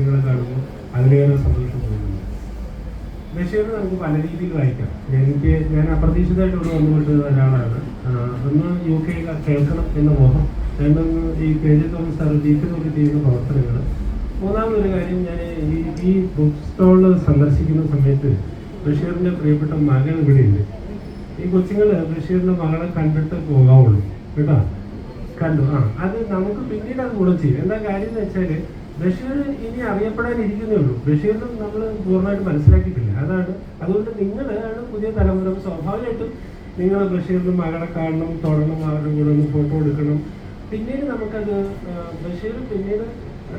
കഥകളെ കാണുമ്പോൾ അതിലേറെ സന്തോഷം തോന്നുന്നു. ബഷീറിനെ നമുക്ക് പല രീതിയിൽ വായിക്കാം. ഞാൻ അപ്രതീക്ഷിതമായിട്ട് ഇവിടെ വന്നുകൊണ്ടിരുന്ന ഒരാളാണ്. ഒന്ന് UK കേൾക്കണം എന്ന മോഹം, രണ്ടൊന്ന് ഈ KJ തോമസ് സാർ ജീവിതത്തിൽ ചെയ്യുന്ന പ്രവർത്തനങ്ങൾ, മൂന്നാമതൊരു കാര്യം, ഞാൻ ഈ ബുക്ക് സ്റ്റോൾ സന്ദർശിക്കുന്ന സമയത്ത് ബഷീറിൻ്റെ പ്രിയപ്പെട്ട മകൻ ഇവിടെയുണ്ട്. ഈ കൊച്ചുങ്ങൾ ബഷീറിൻ്റെ മകളെ കണ്ടിട്ട് പോകാവുള്ളൂ കേട്ടോ. കണ്ടു അത് നമുക്ക് പിന്നീട് അത് ഗുണം ചെയ്യും. എന്താ കാര്യം എന്ന് വെച്ചാൽ ബഷീർ ഇനി അറിയപ്പെടാനിരിക്കുന്നേ ഉള്ളൂ. ബഷീറിന് നമ്മൾ പൂർണ്ണമായിട്ട് മനസ്സിലാക്കിയിട്ടില്ല. അതുകൊണ്ട് നിങ്ങളാണ് പുതിയ തലമുറ. സ്വാഭാവികമായിട്ടും നിങ്ങൾ ബഷീറിൻ്റെ മകളെ കാണണം, തൊടണം, അവരുടെ കൂടെ ഒന്ന് ഫോട്ടോ എടുക്കണം. പിന്നീട് നമുക്കത് ബഷീർ പിന്നീട്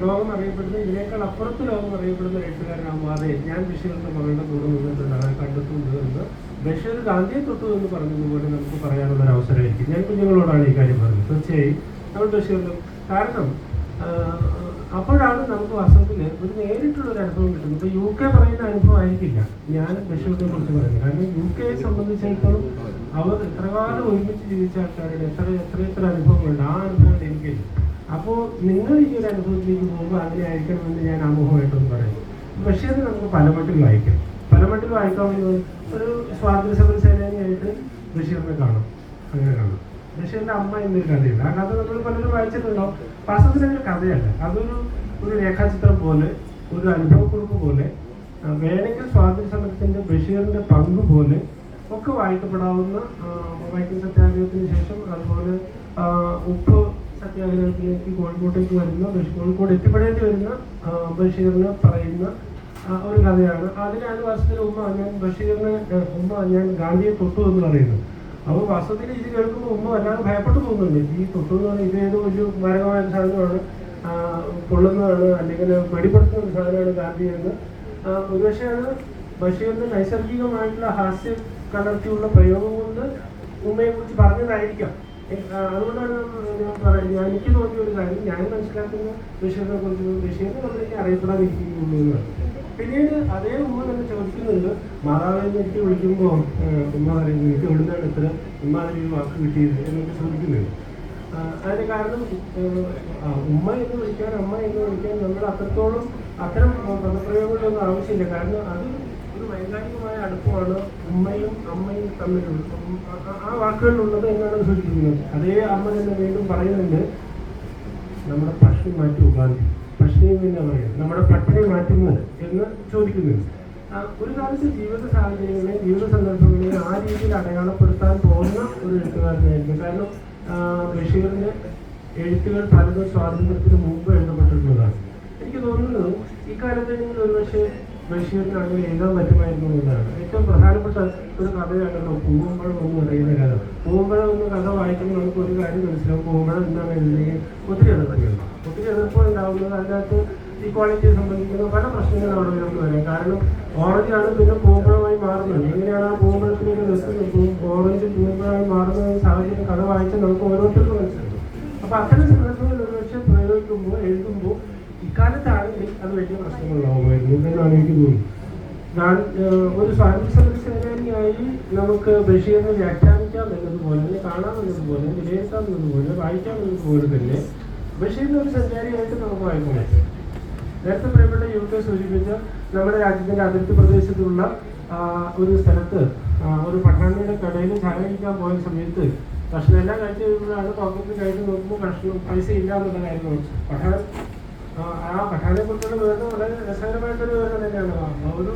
ലോകം അറിയപ്പെടുന്ന, ഇതിനേക്കാൾ അപ്പുറത്ത് ലോകം അറിയപ്പെടുന്ന എഴുത്തുകാരനാകുമ്പോൾ അതെ ഞാൻ ബഷീറിൻ്റെ മകളുടെ കൂടെ നിന്നിട്ടുണ്ട്, അവരെ കണ്ടെത്തുന്നത് എന്ന് ബഷീർ ഗാന്ധിയെ തൊട്ടു എന്ന് പറഞ്ഞതുപോലെ നമുക്ക് പറയാനുള്ളൊരു അവസരമായിരിക്കും. ഞാൻ കുഞ്ഞുങ്ങളോടാണ് ഈ കാര്യം പറഞ്ഞത്. തീർച്ചയായും നമ്മൾ ബഷീറിനും, കാരണം അപ്പോഴാണ് നമുക്ക് വാസ്തവത്തിൽ ഒരു നേരിട്ടുള്ളൊരു അനുഭവം കിട്ടുന്നത്. ഇപ്പോൾ UK പറയുന്ന അനുഭവം ആയിരിക്കില്ല ഞാൻ ബഷീറിനെ കുറിച്ച് പറയുന്നത്. കാരണം UKയെ സംബന്ധിച്ചിടത്തോളം അവർ എത്രകാലം ഒരുമിച്ച് ജീവിച്ച ആൾക്കാരുടെ എത്ര അനുഭവങ്ങളുണ്ട്. ആ അനുഭവം എനിക്കില്ല. അപ്പോൾ നിങ്ങൾ ഈ ഒരു അനുഭവത്തിലേക്ക് പോകുമ്പോൾ അങ്ങനെ ആയിരിക്കണമെന്ന് ഞാൻ ആമുഖമായിട്ടൊന്ന് പറയും. ബഷീറിനെ നമുക്ക് പലമട്ടിൽ വായിക്കാം. പലമട്ടിൽ വായിക്കാവുന്നത് ഒരു സ്വാതന്ത്ര്യ സമര സേനാനിയായിട്ട് ബഷീറിനെ കാണാം, അങ്ങനെ കാണാം. ബഷീറിൻ്റെ അമ്മ എന്നൊരു കഥയുണ്ട്. ആ കഥ നമ്മൾ പലരും വായിച്ചിട്ടുണ്ടാവും. വാസ്തവത്തിലൊരു കഥയല്ല, ഒരു രേഖാചിത്രം പോലെ, ഒരു അനുഭവക്കുറിപ്പ് പോലെ, വേണമെങ്കിൽ സ്വാതന്ത്ര്യ സമരത്തിൻ്റെ ബഷീറിൻ്റെ പങ്ക് പോലെ ഒക്കെ വായിക്കപ്പെടാവുന്ന, വൈക്കം സത്യാഗ്രഹത്തിന് ശേഷം അതുപോലെ ഉപ്പ് സത്യാഗ്രഹത്തിലേക്ക് കോഴിക്കോട്ടേക്ക് വരുന്ന, കോഴിക്കോട് എത്തിപ്പെടേണ്ടി വരുന്ന ബഷീറിന് പറയുന്ന ഒരു കഥയാണ്. അതിലാണ് വാസ്തവത്തിൽ ഞാൻ ഗാന്ധിയെ തൊട്ടു എന്ന് പറയുന്നത്. അപ്പോൾ വാസ്തവത്തിൽ ഇത് കേൾക്കുമ്പോൾ ഉമ്മ വല്ലാതെ ഭയപ്പെട്ടു പോകുന്നുണ്ട്. ഈ തൊട്ടു എന്ന് പറഞ്ഞാൽ ഇതേതോ ഒരു മാരകമായ സാധനമാണ്, പൊള്ളുന്നതാണ്, അല്ലെങ്കിൽ വെടിപ്പെടുത്തുന്ന ഒരു സാധനമാണ് ഗാന്ധി എന്ന്. ഒരുപക്ഷെ അത് ബഷീറിന്റെ നൈസർഗികമായിട്ടുള്ള ഹാസ്യം കലർത്തിയുള്ള പ്രയോഗം കൊണ്ട് ഉമ്മയെ കുറിച്ച് പറഞ്ഞതായിരിക്കാം. അതുകൊണ്ടാണ് എനിക്ക് തോന്നിയ ഒരു കാര്യം, ഞാൻ മനസ്സിലാക്കുന്ന ബഷീറിനെ കുറിച്ച്, ബഷീറിനെ നമ്മളെനിക്ക് അറിയപ്പെടാതിരിക്കുന്നുള്ളൂ എന്നാണ്. പിന്നീട് അതേ ഉമ്മ തന്നെ ചോദിക്കുന്നുണ്ട്, മാതാവിനെ എനിക്ക് വിളിക്കുമ്പോൾ ഉമ്മ പറയുന്നത് എനിക്ക് എവിടുന്നാണ് ഇത്ര ഉമ്മാതിരി ഒരു വാക്ക് കിട്ടിയത് എന്നൊക്കെ ചോദിക്കുന്നുണ്ട്. അതിന് കാരണം ഉമ്മ എന്ന് വിളിക്കാൻ, അമ്മ എന്ന് വിളിക്കാൻ നമ്മൾ അത്തരം പദപ്രയോഗങ്ങളൊന്നും ആവശ്യമില്ല. കാരണം അത് ഒരു വൈകാരികമായ അടുപ്പമാണ് ഉമ്മയും അമ്മയും തമ്മിലുള്ള ആ വാക്കുകളിലുള്ളത് എന്നാണ് സൂചിപ്പിക്കുന്നത്. അതേ അമ്മ തന്നെ വീണ്ടും പറയുന്നുണ്ട്, നമ്മുടെ പഷ്ണി മാറ്റി ഗാന്ധി, പഷ്ണി എന്ന് പറയുന്നത് നമ്മുടെ പട്ടിണി മാറ്റുന്നത് എന്ന് ചോദിക്കുന്നുണ്ട്. ഒരു കാലത്ത് ജീവിത സാഹചര്യങ്ങളെ, ജീവിത സന്ദർഭങ്ങളെ ആ രീതിയിൽ അടയാളപ്പെടുത്താൻ പോകുന്ന ഒരു എഴുത്തുകാരനായിരിക്കും. കാരണം ബഷീറിന്റെ എഴുത്തുകൾ പലതും സ്വാതന്ത്ര്യത്തിന് മുമ്പ് എഴുതപ്പെട്ടിട്ടുള്ളതാണ്. എനിക്ക് തോന്നുന്നത് ഇക്കാലത്ത് ഒരുപക്ഷെ ബഷീറിന് അങ്ങനെ എഴുതാൻ പറ്റുമായിരുന്നു എന്നതാണ്. ഏറ്റവും പ്രധാനപ്പെട്ട ഒരു കഥയാണല്ലോ പൂവമ്പഴം എന്ന് പറയുന്ന കഥ. പൂവമ്പഴം എന്ന കഥ വായിക്കുമ്പോൾ നമുക്ക് ഒരു കാര്യം മനസ്സിലാവും, പൂവമ്പഴം എന്താണ് എഴുതുന്നത്. ഒത്തിരി എതിർപ്പുകൾ ഉണ്ടാവുന്നത് അതിനകത്ത് ഈക്വാളിറ്റിയെ സംബന്ധിക്കുന്ന പല പ്രശ്നങ്ങളും അവിടെ ഉയർന്നു വരാം. കാരണം ഓറഞ്ചാണ് പിന്നെ പൂവമ്പഴമായി മാറുന്നത്. എങ്ങനെയാണ് ആ പൂവമ്പഴത്തിലേക്ക് നിർത്തുന്നത്, ഓറഞ്ച് പൂവമ്പഴമായി മാറുന്ന സാഹചര്യം കഥ വായിച്ചാൽ നമുക്ക് ഓരോരുത്തർക്കും മനസ്സിലാക്കും. അപ്പോൾ അത്തരം സന്ദർഭങ്ങൾ ഒരുപക്ഷെ എഴുതുമ്പോൾ ഇക്കാലത്താണെങ്കിൽ അത് വലിയ പ്രശ്നങ്ങളുണ്ടാവുമായിരുന്നു എന്നാണ് എനിക്ക് തോന്നുന്നത്. ഒരു സ്വാതന്ത്ര്യ സമര സേനാനിയായി നമുക്ക് ബഷീറിനെ വ്യാഖ്യാനിക്കാം എന്നതുപോലെ, കാണാം എന്നതുപോലെ, വിലയിരുത്താം എന്നതുപോലെ, വായിക്കാം എന്നതുപോലെ തന്നെ ബഷീറിനെ ഒരു സഞ്ചാരിയായിട്ട് നമുക്ക് വായിക്കാൻ പറ്റും. നേരത്തെ പ്രിയപ്പെട്ട UK സൂചിപ്പിച്ച നമ്മുടെ രാജ്യത്തിൻ്റെ അതിർത്തി പ്രദേശത്തുള്ള ഒരു സ്ഥലത്ത് ഒരു പഠാനിയുടെ കടയിൽ ചായ കഴിക്കാൻ പോയ സമയത്ത് ഭക്ഷണം എല്ലാം കഴിച്ചു കഴിയുമ്പോഴാണ് പോക്കറ്റിൽ കഴിച്ച് നോക്കുമ്പോൾ ഭക്ഷണം പൈസ ഇല്ല എന്നുള്ള കാര്യം നോക്കി. പഠാനെ കുറിച്ചുള്ള വിവരണം വളരെ രസകരമായിട്ടൊരു വിവരണം തന്നെയാണ്.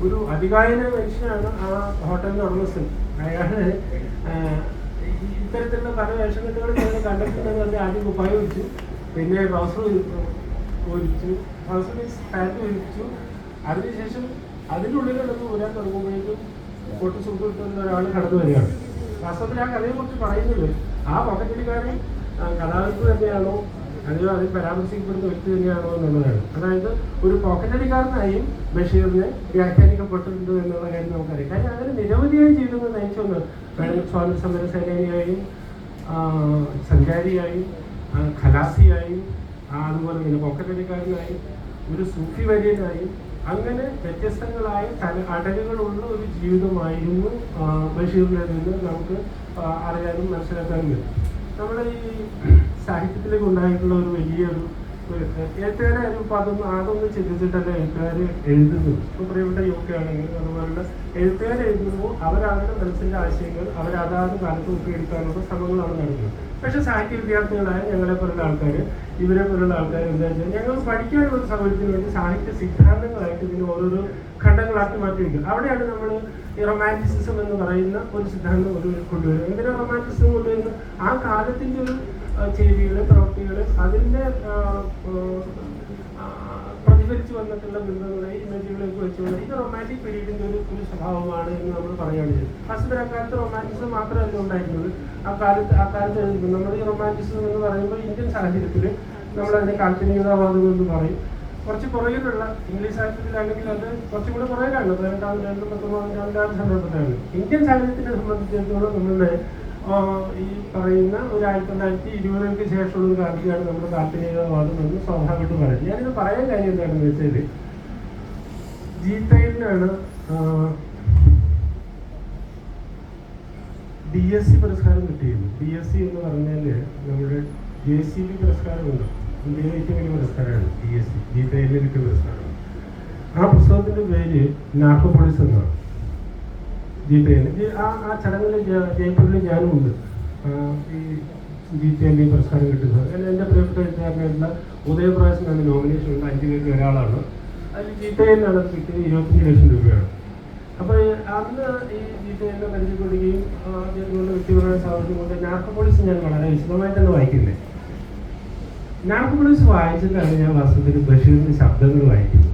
ഒരു അതികായന മനുഷ്യനാണ് ആ ഹോട്ടലിൻ്റെ ഉടമസ്ഥൻ. അയാള് ഇത്തരത്തിലുള്ള പല വേഷകെട്ടുകൾ ഞങ്ങൾ കണ്ടെത്തുന്നത് കൊണ്ട് ആദ്യം കുപ്പായ ഒഴിച്ചു, പിന്നെ ട്രൗസർ ഒഴിച്ചു, ട്രൗസർ പാൻറ് ഒഴിച്ചു. അതിനുശേഷം അതിൻ്റെ ഉള്ളിൽ കിടന്ന് ഊരാൻ തുടങ്ങുമ്പോഴേക്കും പൊട്ടി സുഖം കിട്ടുന്ന ഒരാൾ കടന്നു വരികയാണ്. വാസ്തവത്തിൽ ആ കഥയെക്കുറിച്ച് പറയുന്നത് ആ പോക്കറ്റടിക്കാരൻ കഥാകൃത്ത് തന്നെയാണോ അതെയോ അതിൽ പരാമർശിക്കപ്പെടുന്ന വ്യക്തി തന്നെയാണോ എന്നുള്ളതാണ്. അതായത് ഒരു പോക്കറ്റടിക്കാരനായും ബഷീറിനെ വ്യാഖ്യാനിക്കപ്പെട്ടിട്ടുണ്ട് എന്നുള്ള കാര്യം നമുക്കറിയാം. കാര്യം അങ്ങനെ നിരവധിയായി ജീവിതങ്ങൾ നയിച്ചൊന്ന് വേണമെങ്കിൽ സ്വാതന്ത്ര്യ സമര സേനാനിയായും സഞ്ചാരിയായും ഖലാസിയായും അതുപോലെ തന്നെ പോക്കറ്റടിക്കാരനായും ഒരു സൂഫി വര്യനായും അങ്ങനെ വ്യത്യസ്തങ്ങളായ അടലുകളുള്ള ഒരു ജീവിതമായിരുന്നു ബഷീറിൻ്റെതെന്ന് നമുക്ക് അറിയാനും മനസ്സിലാക്കാനും പറ്റും. നമ്മുടെ ഈ സാഹിത്യത്തിലേക്ക് ഉണ്ടായിട്ടുള്ള ഒരു വലിയൊരു എഴുത്തുകാരെ ഇപ്പം അതൊന്നും ചിന്തിച്ചിട്ടല്ല എഴുത്തുകാർ എഴുതുന്നു. ഇപ്പം പ്രിയപ്പെട്ട യുവൊക്കെ ആണെങ്കിൽ അതുപോലുള്ള എഴുത്തുകാർ എഴുതുമ്പോൾ അവരവരുടെ മനസ്സിൻ്റെ ആശയങ്ങൾ അവരതാത് കാലത്ത് ഒപ്പിയെടുക്കാനുള്ള ശ്രമങ്ങളാണ് നടത്തുന്നത്. പക്ഷേ സാഹിത്യ വിദ്യാർത്ഥികളായ ഞങ്ങളെ പോലുള്ള ആൾക്കാർ, ഇവരെ പോലുള്ള ആൾക്കാർ എന്താ വെച്ചാൽ ഞങ്ങൾ പഠിക്കാനുള്ള സൗകര്യത്തിന് വേണ്ടി സാഹിത്യ സിദ്ധാന്തങ്ങളായിട്ട് ഇതിന് ഓരോരോ ഖണ്ഡങ്ങളാക്കി മാറ്റി വയ്ക്കും. അവിടെയാണ് നമ്മൾ ഈ റൊമാൻറ്റിസിസം എന്ന് പറയുന്ന ഒരു സിദ്ധാന്തം കൊണ്ടുവരും. എന്തിനാ റൊമാൻറ്റിസിസം കൊണ്ടുവരുന്നത്? ആ കാലത്തിൻ്റെ ഒരു ചെയ്തികൾ, പ്രവൃത്തികൾ, അതിൻ്റെ പ്രതിഫലിച്ചു വന്നിട്ടുള്ള ബിംബങ്ങളെ, ഇമേജുകളൊക്കെ വെച്ചുകൊണ്ട് ഇത് റൊമാൻറ്റിക് പീരീഡിൻ്റെ ഒരു സ്വഭാവമാണ് എന്ന് നമ്മൾ പറയുകയാണ് ചെയ്തത്. വാസ്തവത്തിൽ അക്കാലത്ത് റൊമാൻറ്റിസം മാത്രമല്ല ഉണ്ടായിരുന്നത്. അക്കാലത്ത് നമ്മൾ ഈ റൊമാൻറ്റിസം എന്ന് പറയുമ്പോൾ ഇന്ത്യൻ സാഹചര്യത്തിൽ നമ്മളതിനെ കാൽപ്പനികതാവാദം എന്ന് പറയും. കുറച്ച് പുറകിലുള്ള ഇംഗ്ലീഷ് സാഹിത്യത്തിലാണെങ്കിൽ അത് കുറച്ചും കൂടെ പുറകിലാണ്. 18ാം 19ാം സന്ദർഭത്തിലാണ്. ഇന്ത്യൻ സാഹിത്യത്തിനെ സംബന്ധിച്ചിടത്തോളം നമ്മളുടെ ഈ പറയുന്ന ഒരു 1920 ശേഷമുള്ള ഒരു കാലത്തെയാണ് നമ്മുടെ കാൽപ്പനികവാദം എന്ന് സ്വാഭാവികമായിട്ട് പറയുന്നത്. ഞാനിത് പറയാൻ കാര്യം എന്താണെന്ന് വെച്ചാൽ, ജീത്തയിലാണ് DSC പുരസ്കാരം കിട്ടിയിരുന്നു. DSC എന്ന് പറഞ്ഞാൽ നമ്മുടെ JCB പുരസ്കാരമുണ്ട്, ഇന്ത്യയിലെ ഏറ്റവും വലിയ പുരസ്കാരമാണ് DSC, ജീത്തയിലെ കിട്ടിയ പുരസ്കാരം. ആ പുസ്തകത്തിൻ്റെ പേര് നാർക്കോപോളിസ് എന്നാണ്. ജീത്തയിൽ ആ ചടങ്ങിൽ ജയ്പൂരിൽ ഞാനും ഉണ്ട്. ഈ ജീത്തയിൽ പുരസ്കാരം കിട്ടുന്നത് എൻ്റെ പ്രിയപ്പെട്ട എഴുത്തുകാരനായിട്ടുള്ള ഉദയപ്രകാശ് എന്ന നോമിനേഷൻ ഉണ്ട്. 5 പേരിൽ ഒരാളാണ്. അതിൽ ജീത്തയിലാണ് കിട്ടിയത് 25 ലക്ഷം രൂപയാണ്. അപ്പോൾ അന്ന് ഈ ജീത്തയിലെ പരിചയപ്പെടുകയും അദ്ദേഹത്തിനുള്ള വ്യക്തിപരമായ സാഹചര്യം കൊണ്ട് നാർക്കോപോളിസ് ഞാൻ വളരെ വിശദമായിട്ടൊന്ന് വായിക്കുന്നത്. നാർക്കോപോളിസ് വായിച്ചിട്ടാണ് ഞാൻ വാസ്തവത്തിൽ ബഷീറിൻ്റെ ശബ്ദങ്ങൾ വായിക്കുന്നത്.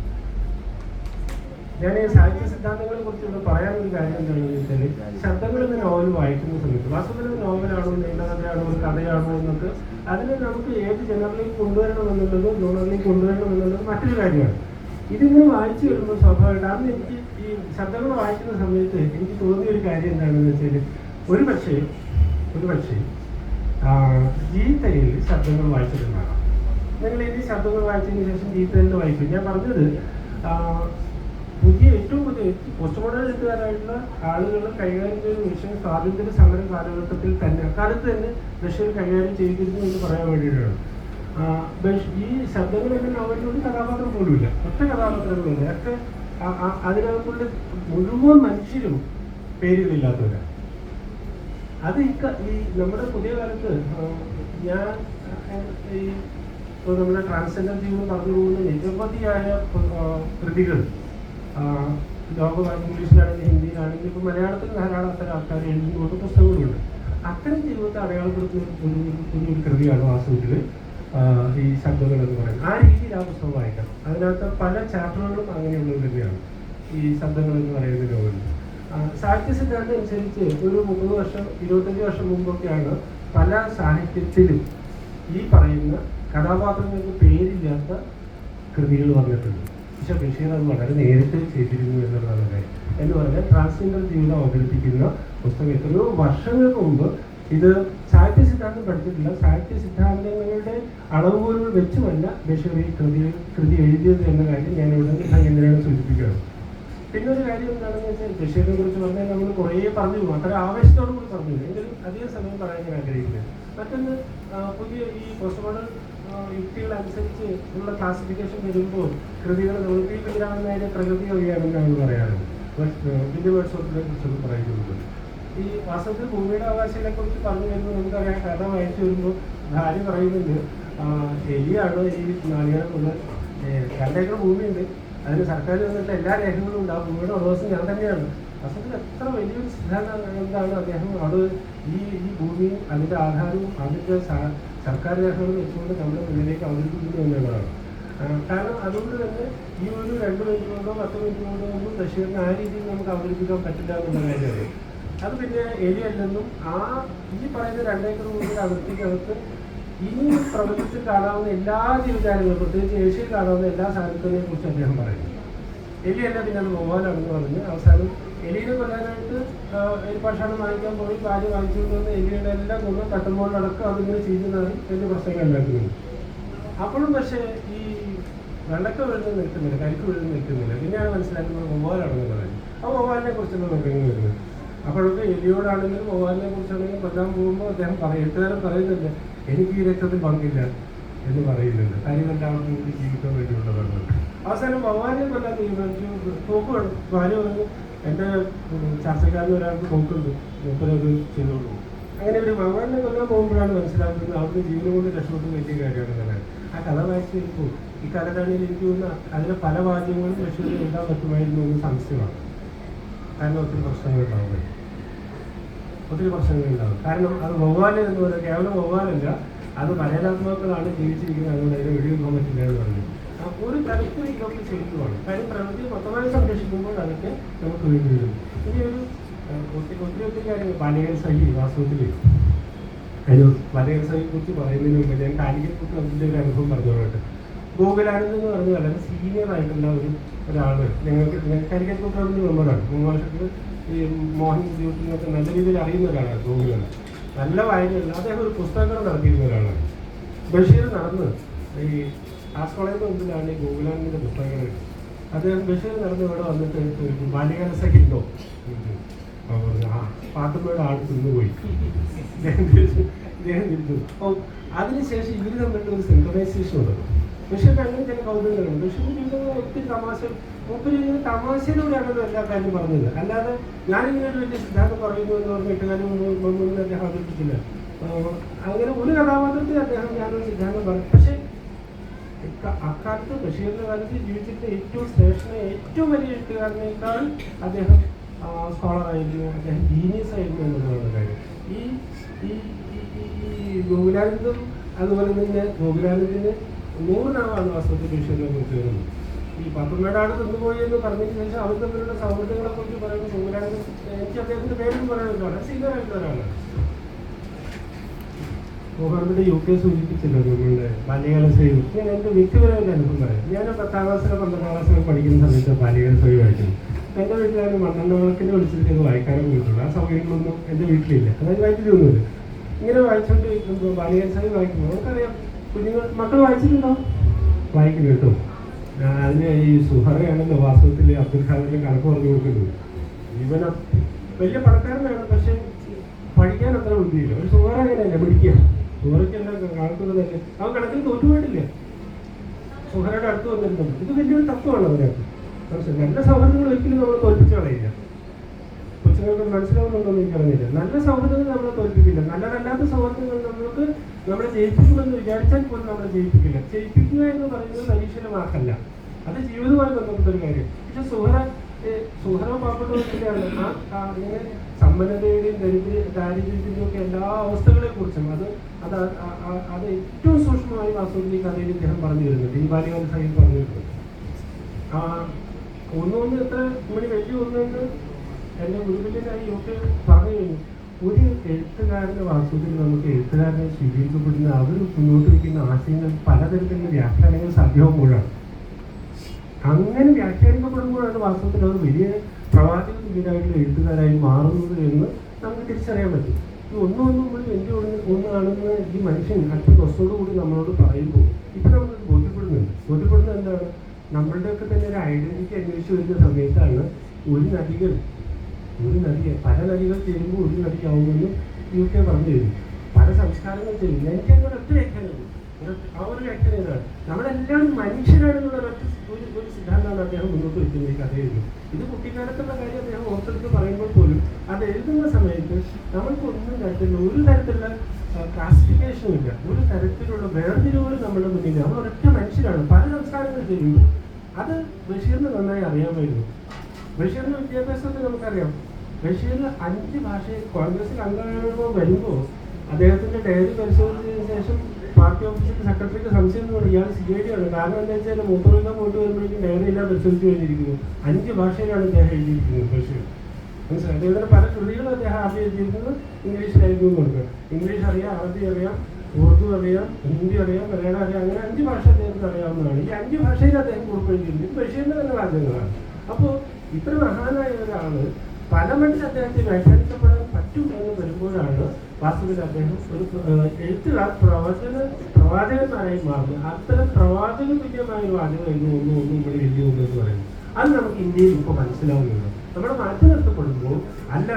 ഞാൻ ഈ സാഹിത്യ സിദ്ധാന്തങ്ങളെ കുറിച്ചുള്ള പറയാനൊരു കാര്യം എന്താണെന്ന് വെച്ചാൽ, ശബ്ദങ്ങൾ എന്ന നോവൽ വായിക്കുന്ന സമയത്ത് വാസ്തവത്തിൽ നോവലാണോ, നീണ്ടകഥയാണോ, ഒരു കഥയാണോ എന്നൊക്കെ അതിനെ നമുക്ക് ഏത് ജനറിലേക്ക് കൊണ്ടുവരണമെന്നുള്ളത്, ജോണറിലേക്ക് കൊണ്ടുവരണമെന്നുള്ളത് മറ്റൊരു കാര്യമാണ്. ഇതിങ്ങനെ വായിച്ചു വരുമ്പോൾ സ്വാഭാവികമായിട്ട് അന്ന് എനിക്ക് ഈ ശബ്ദങ്ങൾ വായിക്കുന്ന സമയത്ത് എനിക്ക് തോന്നിയൊരു കാര്യം എന്താണെന്ന് വെച്ചാൽ, ഒരു പക്ഷേ ജീത്തയിൽ ശബ്ദങ്ങൾ വായിച്ചിട്ടുണ്ടാകാം. നിങ്ങൾ ഇനി ശബ്ദങ്ങൾ വായിച്ചതിന് ശേഷം ജീത്തയിൽ വായിക്കും. ഞാൻ പറഞ്ഞത് ഏറ്റവും പുതിയ പോസ്റ്റ് മോഡേൺ എഴുത്തുകാരായിട്ടുള്ള ആളുകൾ കൈകാര്യം ചെയ്യുന്ന വിഷയം സ്വാതന്ത്ര്യ സമര കാലഘട്ടത്തിൽ തന്നെ അക്കാലത്ത് തന്നെ ബഷീർ കൈകാര്യം ചെയ്തിരുന്നു എന്ന് പറയാൻ വേണ്ടിയിട്ടാണ്. ഈ ശബ്ദങ്ങളൊക്കെ നോവലിനോട് കഥാപാത്രം പോലുമില്ല, ഒറ്റ കഥാപാത്രങ്ങളുണ്ട്. ഒക്കെ അതിനകത്തുള്ള മുഴുവൻ മനുഷ്യരും പേരുകളില്ലാത്തവരാണ്. അത് ഈ നമ്മുടെ പുതിയ കാലത്ത് ഞാൻ ഈ ഇപ്പോൾ നമ്മുടെ ട്രാൻസ്ജെൻഡർ ജീവിതം പറഞ്ഞു പോകുന്ന നിരവധിയായ കൃതികൾ ലോകമായി ഇംഗ്ലീഷിലാണെങ്കിൽ ഹിന്ദിയിലാണെങ്കിൽ ഇപ്പോൾ മലയാളത്തിൽ ധാരാളം അത്തരം ആൾക്കാർ എഴുതുന്ന പുസ്തകങ്ങളുണ്ട്. അത്തരം ജീവിതത്തെ അടയാളപ്പെടുത്തുന്ന ഒരു കൃതിയാണ് വാസ്തവത്തിൽ ഈ ശബ്ദങ്ങൾ എന്ന് പറയുന്നത്. ആ രീതിയിൽ ആ പുസ്തകം വായിക്കണം. അതിനകത്ത് പല ചാപ്റ്ററുകളും അങ്ങനെയുള്ള കൃതിയാണ് ഈ ശബ്ദങ്ങൾ എന്ന് പറയുന്ന നോവലിൽ. സാഹിത്യ സിദ്ധാന്തം അനുസരിച്ച് ഒരു 30 വർഷം 25 വർഷം മുമ്പൊക്കെയാണ് പല സാഹിത്യത്തിലും ഈ പറയുന്ന കഥാപാത്രങ്ങൾക്ക് പേരില്ലാത്ത കൃതികൾ വന്നിട്ടുണ്ട്. പക്ഷെ ബഷീർ അത് വളരെ നേരിട്ട് ചെയ്തിരുന്നു എന്നുള്ളതാണ് കാര്യം. എന്ന് പറഞ്ഞാൽ ട്രാൻസ്ജെൻഡർ ജീവിതം അവതരിപ്പിക്കുന്ന പുസ്തകം എത്രയോ വർഷങ്ങൾക്ക് മുമ്പ് ഇത് സാഹിത്യ സിദ്ധാന്തം പഠിച്ചിട്ടില്ല, സാഹിത്യ സിദ്ധാന്തങ്ങളുടെ അളവുകൾ വെച്ചുമല്ല ബഷീർ ഈ കൃതി എഴുതിയത് എന്ന കാര്യം ഞാനിവിടെ എന്തിനാണ് സൂചിപ്പിക്കുകയാണ്. പിന്നെ ഒരു കാര്യം എന്താണെന്ന് വെച്ചാൽ, ബഷീറിനെ കുറിച്ച് പറഞ്ഞാൽ നമ്മൾ കുറേ പറഞ്ഞു പോകും, അത്ര ആവേശത്തോടു കൂടി പറഞ്ഞു പോകും. എങ്കിലും അധികം സമയം പറയാൻ ഞാൻ ആഗ്രഹിക്കുന്നത്. മറ്റൊന്ന്, പുതിയ ഈ പോസ്റ്റ് മോഡേൺ യുക്തികളനുസരിച്ച് ഉള്ള ക്ലാസിഫിക്കേഷൻ വരുമ്പോൾ കൃതികൾ നമ്മൾ പി കുഞ്ഞിരാമനായ പ്രകൃതി കവിയാണെന്നാണ് പറയാറുണ്ട്. വലിയ വേർഡ്സിനെ കുറിച്ചൊക്കെ പറയുന്നത്. ഈ വാസ്തവത്തിൽ ഭൂമിയുടെ അവകാശങ്ങളെ കുറിച്ച് പറഞ്ഞു വരുമ്പോൾ നമുക്കറിയാം, കഥ വായിച്ചു വരുമ്പോൾ ഭാര്യ പറയുന്നുണ്ട്, എലിയാണ് ഈ നാളികേരമുള്ള 2 ഏക്കർ ഭൂമിയുണ്ട്, അതിന് സർക്കാർ വന്നിട്ട് എല്ലാ രേഖകളും ഉണ്ട്, ആ ഭൂമിയുടെ ഉടമസ്ഥൻ ഞാൻ തന്നെയാണ്. വാസ്തവത്തിൽ എത്ര വലിയൊരു സിദ്ധാന്തം എന്താണ് അദ്ദേഹം അവിടെ ഈ ഭൂമിയും അതിൻ്റെ ആധാരവും അതിൻ്റെ സർക്കാർ രേഖകളും വെച്ചുകൊണ്ട് നമ്മുടെ മുന്നിലേക്ക് അവതരിപ്പിക്കുന്നു എന്നുള്ളതാണ്. കാരണം അതുകൊണ്ട് തന്നെ ഈ ഒരു 2 മിനിറ്റ് കൊണ്ടോ 10 മിനിറ്റ് കൊണ്ടോ ഒന്നും ബഷീറിന് ആ രീതിയിൽ നമുക്ക് അവതരിപ്പിക്കാൻ പറ്റില്ല എന്നുള്ള കാര്യമാണ്. അത് പിന്നെ എലിയല്ലെന്നും ഈ പറയുന്ന 2 ഏക്കർ ഭൂമിയുടെ അതിർത്തിക്കകത്ത് ഇനി പ്രപഞ്ചത്തിൽ കാണാവുന്ന എല്ലാ ജീവജാലങ്ങളും, പ്രത്യേകിച്ച് ഏഷ്യയിൽ കാണാവുന്ന എല്ലാ സാധനത്തിനെ കുറിച്ച് അദ്ദേഹം പറയുന്നു. എലിയല്ല, പിന്നെ അത് വവ്വാലാണെന്ന് പറഞ്ഞ് അവസാനം എലിയെ കൊല്ലാനായിട്ട് എലിപ്പാഷാണം വാങ്ങിക്കാൻ പോയി ഭാര്യ വാങ്ങിച്ചുകൊണ്ട് വന്ന് എലിയുടെ എല്ലാം കൊന്ന് തട്ടുമ്പോഴടക്കം അതിങ്ങനെ ചെയ്യുന്നതാണ് വലിയ പ്രശ്നങ്ങൾ ഉണ്ടാക്കുന്നത്. അപ്പോഴും പക്ഷേ ഈ വെള്ളക്ക വീഴുന്ന നിൽക്കുന്നില്ല, കരിക്ക് വീഴുന്ന നിൽക്കുന്നില്ല. പിന്നെയാണ് മനസ്സിലാക്കുന്നത് വവ്വാലാണെന്ന് പറയുന്നത്. ആ വവ്വാലിനെ കുറിച്ചുള്ള നോക്കുന്നത് വരുന്നത്. അപ്പോഴൊക്കെ എലിയോടാണെങ്കിലും വവ്വാലിനെ കുറിച്ചാണെങ്കിലും കൊല്ലാൻ പോകുമ്പോൾ അദ്ദേഹം എഴുത്തുകാരൻ പറയുന്നില്ല, എനിക്ക് ഈ രക്തത്തിൽ പങ്കില്ല, എന്ന് പറയുന്നുണ്ട്. കാര്യമെല്ലാവർക്കും കൂടി ജീവിക്കാൻ വേണ്ടിയുള്ളതാണ്. അവസാനം ഭഗവാനെ കൊല്ലാൻ തീരുമാനിച്ചു. തോക്ക് വേണം. ഭാര്യ പറഞ്ഞു എൻ്റെ ചർച്ചക്കാരന് ഒരാൾക്ക് തോക്കുണ്ട്, മൂപ്പരത് ചെയ്തോളൂ. അങ്ങനെ ഒരു ഭഗവാനെ കൊല്ലാൻ പോകുമ്പോഴാണ് മനസ്സിലാക്കുന്നത് അവിടുത്തെ ജീവനം കൊണ്ട് രക്ഷപ്പെട്ട് വലിയ കാര്യമാണ്. ആ കഥ വായിച്ചു വരുമ്പോൾ ഈ കാലത്താണെങ്കിൽ എനിക്ക് തോന്നുന്ന അതിലെ പല വാദ്യങ്ങളും രക്ഷപ്പെട്ട് എഴുതാൻ പറ്റുമായിരുന്നു എന്ന് സംശയമാണ്. കാരണം ഒത്തിരി പ്രശ്നങ്ങളുണ്ടാവും. കാരണം അത് വവ്വാല് എന്ന് പറയുന്നത് കേവലം വവ്വാലല്ല, അത് പരേതാത്മാക്കളാണ് ജീവിച്ചിരിക്കുന്നത്. അതുകൊണ്ട് അതിനെ വെടിവെക്കാൻ പറ്റില്ല എന്ന് പറഞ്ഞു. ഒരു തരത്തിൽ ഇതൊക്കെ ചെയ്യുന്നതാണ്. കാര്യം പ്രകൃതി മൊത്തമായി സംരക്ഷിക്കുമ്പോൾ അതൊക്കെ നമുക്ക് വേണ്ടി വരും. ഇനി ഒരു ഒത്തിരി കാര്യങ്ങൾ ബാലികൻ സഹി വാസ്തവത്തിൽ അതിന് ബാലികൻ സഹിയെ കുറിച്ച് പറയുന്നതിന് മുമ്പ് ഞാൻ കാലിക്കറ്റ് അതിൻ്റെ ഒരു അനുഭവം പറഞ്ഞോളട്ടെ. ഗോകുലാനന്ദ് എന്ന് പറഞ്ഞ വളരെ സീനിയർ ആയിട്ടുള്ള ഒരാള് ഞങ്ങൾക്ക് കാലിക്കറ്റ് ക്ലബിൻ്റെ മെമ്പറാണ്. 3 വർഷത്തിൽ ഈ മോഹൻ ജീവിതത്തിനൊക്കെ നല്ല രീതിയിൽ അറിയുന്ന ഒരാളാണ്. ഗോകുലാണ് നല്ല വായനയുള്ള അദ്ദേഹം ഒരു പുസ്തകങ്ങൾ നടത്തിയിരുന്ന ഒരാളാണ്. ബഷീർ നടന്ന് ഈ ആർട്സ് കോളേജിന് മുമ്പിലാണ് ഈ ഗോകുലാനന്ദിൻ്റെ പുസ്തകങ്ങൾ. അദ്ദേഹം ബഷീർ നടന്ന് ഇവിടെ വന്നിട്ട് ബാല്യകാലസഖിണ്ടോ ആ പാത്തുമ്മയുടെ ആട് തിന്നുപോയി ഇദ്ദേഹം തിരിച്ചു. അപ്പോൾ അതിനുശേഷം ഇവർ തമ്മിലുള്ള ഒരു സിൻക്രണൈസേഷൻ ഉണ്ട്. ബഷീറിന് അങ്ങനെ ചില കൗതുകങ്ങളുണ്ട്. ബഷീറിന്റെ ജീവിതത്തിൽ ഒത്തിരി മൂപ്പര് ഇങ്ങനെ തമാശയിലൂടെയാണല്ലോ എല്ലാ കാര്യം പറഞ്ഞത്. അല്ലാതെ ഞാനിങ്ങനെ ഒരു വലിയ സിദ്ധാന്തം പറയുന്നു എന്ന് പറഞ്ഞിട്ട് കാര്യം മുമ്പൊന്നും അദ്ദേഹം അവതരിപ്പിച്ചില്ല. അങ്ങനെ ഒരു കഥാപാത്രത്തിൽ അദ്ദേഹം ഞാനൊരു സിദ്ധാന്തം പറഞ്ഞു. പക്ഷെ അക്കാലത്ത് ബഷീറിന്റെ കാലത്ത് ജീവിച്ചിട്ട് ഏറ്റവും ശ്രേഷ്ഠ ഏറ്റവും വലിയ എഴുത്തുകാരനേക്കാൾ അദ്ദേഹം സ്കോളറായിരുന്നു, അദ്ദേഹം ജീനിയസ് ആയിരുന്നു എന്നുള്ളതാണ് കാര്യം. ഈ ഗോകുലാനന്ദും അതുപോലെ തന്നെ ഗോകുലാനന്ദിന് 100 നാവാണ് വാസ്തവത്തിൽ ബഷീറിനെ കുറിച്ച് വരുന്നത്. ഈ പാത്തുമ്മയുടെ ആട് തിന്നുപോയി എന്ന് പറഞ്ഞതിന് ശേഷം അവർ തമ്മിലുള്ള സൗഹൃദങ്ങളെ കുറിച്ച് പറയുമ്പോൾ ഗോകുലാനന്ദൻ, എനിക്ക് അദ്ദേഹത്തിന്റെ പേരൊന്നും പറയാനില്ല, വളരെ സീനിയറായിട്ടുള്ള ഒരാളാണ്. ഗോകുലാനന്ദന്റെ UK സൂചിപ്പിച്ചില്ല നമ്മളുടെ ബാല്യകാലസഖി. ഞാൻ എൻ്റെ വ്യക്തിപരമായിട്ട് അനുഭവം പറയാം. ഞാൻ 10ാം ക്ലാസ്സിലോ 12ാം ക്ലാസ്സിലോ പഠിക്കുന്ന സമയത്ത് ബാല്യകാലസഖി വായിക്കുന്നു. എൻ്റെ വീട്ടിലാണ് മണ്ണെണ്ണവിളക്കിൻ്റെ വിളിച്ചിട്ട് വായിക്കാനൊക്കെ പോയിട്ടുള്ളൂ. ആ സൗകര്യങ്ങളൊന്നും എൻ്റെ വീട്ടിലില്ല, അതായത് വൈദ്യുതിയൊന്നുമില്ല. ഇങ്ങനെ വായിച്ചുകൊണ്ട് ബാല്യകാലസഖി വായിക്കുമ്പോൾ നമുക്കറിയാം മക്കൾ വായിച്ചിട്ടുണ്ടോ? വായിക്കും കേട്ടോ. അതിന് ഈ സുഹറയാണല്ലോ വാസ്തവത്തിൽ അബ്ദുൽ ഖാദറിന്റെ കണക്ക് പറഞ്ഞു കൊടുക്കുന്നത്. ഇവൻ വലിയ പണക്കാരനാണ്, പക്ഷെ പഠിക്കാൻ അത്ര ബുദ്ധിയില്ല. ഒരു സുഹറ അങ്ങനെയല്ല, പഠിക്കുക. സുഹറയ്ക്കെല്ലാം കണക്കുന്നത് തന്നെ അവൻ കണക്കിൽ തോറ്റുപോയിട്ടില്ല. സുഹറയുടെ അടുത്ത് വന്നിട്ടുണ്ട്. ഇത് വലിയൊരു തത്വമാണ് അവരൊക്കെ. നല്ല സൗഹൃദങ്ങൾ ഒരിക്കലും നമ്മൾ തോൽപ്പിച്ച് കളയില്ല. കൊച്ചുങ്ങൾക്ക് മനസ്സിലാവുന്നുണ്ടോന്ന് എനിക്കറിയില്ല. നല്ല സൗഹൃദങ്ങൾ നമ്മളെ തോൽപ്പിക്കില്ല. നല്ലതല്ലാത്ത സൗഹൃദങ്ങൾ നമ്മൾക്ക് നമ്മളെ ജയിപ്പിക്കുമെന്ന് വിചാരിച്ചാൽ പോലും നമ്മളെ ജയിപ്പിക്കില്ല. ജയിപ്പിക്കുക എന്ന് പറയുന്നത് പരീക്ഷയിലെ മാർക്കല്ല, അത് ജീവിതവുമായി ബന്ധപ്പെട്ടൊരു കാര്യം. പക്ഷെ സുഹറ പാവപ്പെട്ടവരിലാണ് അങ്ങനെ സമ്പന്നതയുടെയും ദാരിദ്ര്യത്തിൻ്റെയും ഒക്കെ എല്ലാ അവസ്ഥകളെ കുറിച്ചും അത് ഏറ്റവും സൂക്ഷ്മമായി വാസ്തവത്തിൽ ഈ കഥയിൽ ഇദ്ദേഹം പറഞ്ഞു വരുന്നുണ്ട്. ഈ ബാല്യകാലസഖി പറഞ്ഞു വരുന്നത് ഒന്ന് എത്ര മണി വലിയ ഒന്നെന്ന് എൻ്റെ ഗുരുകുലനായി UK പറഞ്ഞു കഴിഞ്ഞു. ഒരു എഴുത്തുകാരൻ്റെ വാസ്തവത്തിൽ നമുക്ക് എഴുത്തുകാരനെ സ്വീകരിക്കപ്പെടുന്ന അവർ മുന്നോട്ട് വയ്ക്കുന്ന ആശയങ്ങൾ പലതരത്തിലുള്ള വ്യാഖ്യാനങ്ങൾ സാധ്യമാകുമ്പോഴാണ്. അങ്ങനെ വ്യാഖ്യാനിക്കപ്പെടുമ്പോഴാണ് വാസ്തവത്തിൽ അവർ വലിയ പ്രവാചക തുല്യരായിട്ടുള്ള എഴുത്തുകാരായി മാറുന്നത് എന്ന് നമുക്ക് തിരിച്ചറിയാൻ പറ്റും. ഈ ഒന്നും എൻ്റെ ഒന്നാണെന്ന് ഈ മനുഷ്യൻ അല്പം ദിവസത്തോടുകൂടി നമ്മളോട് പറയുമ്പോൾ ഇപ്പം നമുക്ക് ബോധ്യപ്പെടുന്നത് എന്താണ്? നമ്മളുടെയൊക്കെ തന്നെ ഒരു ഐഡന്റിറ്റി അന്വേഷിച്ച് വരുന്ന സമയത്താണ് ഒരു നദിയെ പല നദികൾ ചേരുമ്പോൾ ഒരു നദിയാവുമെന്ന് UK പറഞ്ഞു തരും. പല സംസ്കാരങ്ങൾ ചെയ്യും. എനിക്ക് അങ്ങനെ ഒറ്റ വ്യാഖ്യാനമുള്ളൂ. ആ ഒരു വ്യാഖ്യാനം ഇതാണ്, നമ്മളെല്ലാവരും മനുഷ്യരാണെന്നുള്ള ഒരു സിദ്ധാന്തമാണ് അദ്ദേഹം മുന്നോട്ട് വയ്ക്കുന്നത് ഈ കഥയെഴുതും. ഇത് കുട്ടിക്കാലത്തുള്ള കാര്യം അദ്ദേഹം ഓർത്തെടുത്ത് പറയുമ്പോൾ പോലും അത് എഴുതുന്ന സമയത്ത് നമ്മൾക്ക് ഒരു തരത്തിലുള്ള ക്ലാസിഫിക്കേഷനും ഇല്ല, ഒരു തരത്തിലുള്ള വേർതിരിവുകൾ നമ്മുടെ മുന്നിൽ. നമ്മൾ ഒരൊറ്റ മനുഷ്യരാണ്, പല സംസ്കാരങ്ങൾ ചെയ്യുമ്പോൾ. അത് ബഷീറിന് നന്നായി അറിയാമായിരുന്നു. ബഷീറിന്റെ വിദ്യാഭ്യാസത്തിൽ നമുക്കറിയാം. ബഷീർ 5 ഭാഷയിൽ കോൺഗ്രസിൽ അംഗമാകുമ്പോൾ വരുമ്പോൾ അദ്ദേഹത്തിന്റെ ഡയറി പരിശോധിച്ചതിന് ശേഷം പാർട്ടി ഓഫീസിൽ സെക്രട്ടറിക്ക് സംശയം എന്ന് പറയും, ഇയാൾ CID ആണ്. കാരണം എന്താ വെച്ചാൽ മൂത്രമൊഴിക്കാൻ പോയിട്ട് വരുമ്പോഴേക്കും ഡയറി എല്ലാം പരിശോധിച്ച് കഴിഞ്ഞിരിക്കുന്നു. 5 ഭാഷയിലാണ് അദ്ദേഹം എഴുതിയിരിക്കുന്നത് ബഷീർ. മനസ്സിലായി. അദ്ദേഹത്തിന്റെ പല കൃതികളും അദ്ദേഹം ആദ്യം എഴുതിയിരിക്കുന്നത് ഇംഗ്ലീഷിലായിരുന്നു കൊടുക്കുക. ഇംഗ്ലീഷ് അറിയാം, അറബി അറിയാം, ഉറുദു അറിയാം, ഹിന്ദി അറിയാം, മലയാളം അറിയാം. അങ്ങനെ 5 ഭാഷ അദ്ദേഹത്തിന് അറിയാവുന്നതാണ്. ഈ 5 ഭാഷയിൽ അദ്ദേഹം കുറിപ്പ് എഴുതിയിരിക്കുന്നത് ബഷീറിന്റെ തന്നെ വാചകങ്ങളാണ്. അപ്പോൾ ഇത്ര മഹാനായ ഒരാള് പല മട്ടിൽ അദ്ദേഹത്തെ വ്യാഖ്യാനിക്കപ്പെടാൻ പറ്റും എന്ന് വരുമ്പോഴാണ് വാസ്തവത്തിൽ അദ്ദേഹം ഒരു എഴുത്തുകാർ പ്രവാചകന്മാരായി മാറുന്നത്. അത്തരം പ്രവാചക തുല്യമായ ഒരു വാചകമായിരുന്നു ഒന്നും ഇവിടെ വലിയ എന്ന് പറയുന്നത്. അത് നമുക്ക് ഇന്ത്യയിൽ ഇപ്പോൾ മനസ്സിലാവുന്നുണ്ട്. നമ്മൾ മാറ്റി നിർത്തപ്പെടുമ്പോൾ അല്ല,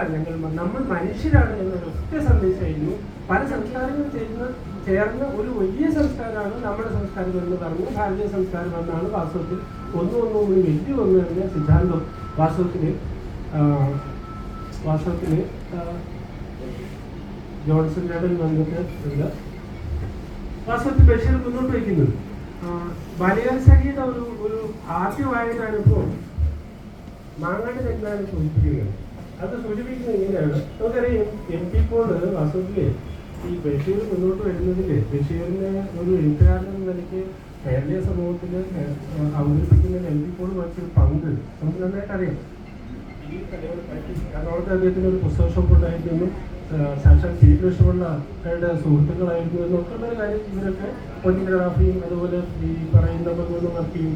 നമ്മൾ മനുഷ്യരാണ് എന്നൊരു ഒറ്റ സന്ദേശമായിരുന്നു പല സംസ്കാരങ്ങൾ ചെയ്യുന്ന ചേർന്ന ഒരു വലിയ സംസ്കാരമാണ് നമ്മുടെ സംസ്കാരം എന്ന് പറഞ്ഞു ഭാരതീയ സംസ്കാരം എന്നാണ് വാസ്തവത്തിൽ ഒന്നും വലിയ ഒന്ന് തന്നെ സിദ്ധാന്തം വാസ്തവത്തിൽ ജോൺസൺ ചേട്ടൻ വന്നിട്ട് ഉണ്ട്. വാസ്തവത്തിൽ ബഷീർ മുന്നോട്ട് വയ്ക്കുന്നത് ബാല്യകാല സഖിയുടെ ഒരു ആദ്യ വായന അനുഭവം മാങ്ങാട് തെറ്റാണ് സൂചിപ്പിക്കുന്നത്. അത് സൂചിപ്പിക്കുന്നത് എങ്ങനെയാണ്? നമുക്കറിയാം MP പോൾ വാസ്തവത്തില് ഈ ബഷീർ മുന്നോട്ട് വരുന്നതില് ബഷീറിനെ ഒരു എഴുത്തുകാരൻ എന്ന നിലയ്ക്ക് കേരളീയ സമൂഹത്തിൽ അവതരിപ്പിക്കുന്നതിൽ MP പോൾ വഹിച്ചൊരു പങ്ക് നമുക്ക് നന്നായിട്ട് അറിയാം. ഈ എറണാകുളത്ത് അദ്ദേഹത്തിന് ഒരു പുസ്തക ഷോപ്പ് ഉണ്ടായിരുന്നു, സാക്ഷാൽ C കൃഷ്ണപിള്ളയുടെ സുഹൃത്തുക്കളായിരുന്നു എന്നൊക്കെയുള്ള ഒരു കാര്യം ഇവരൊക്കെ ഫോട്ടോഗ്രാഫിയും അതുപോലെ ഈ പറയുന്ന വർക്കിയും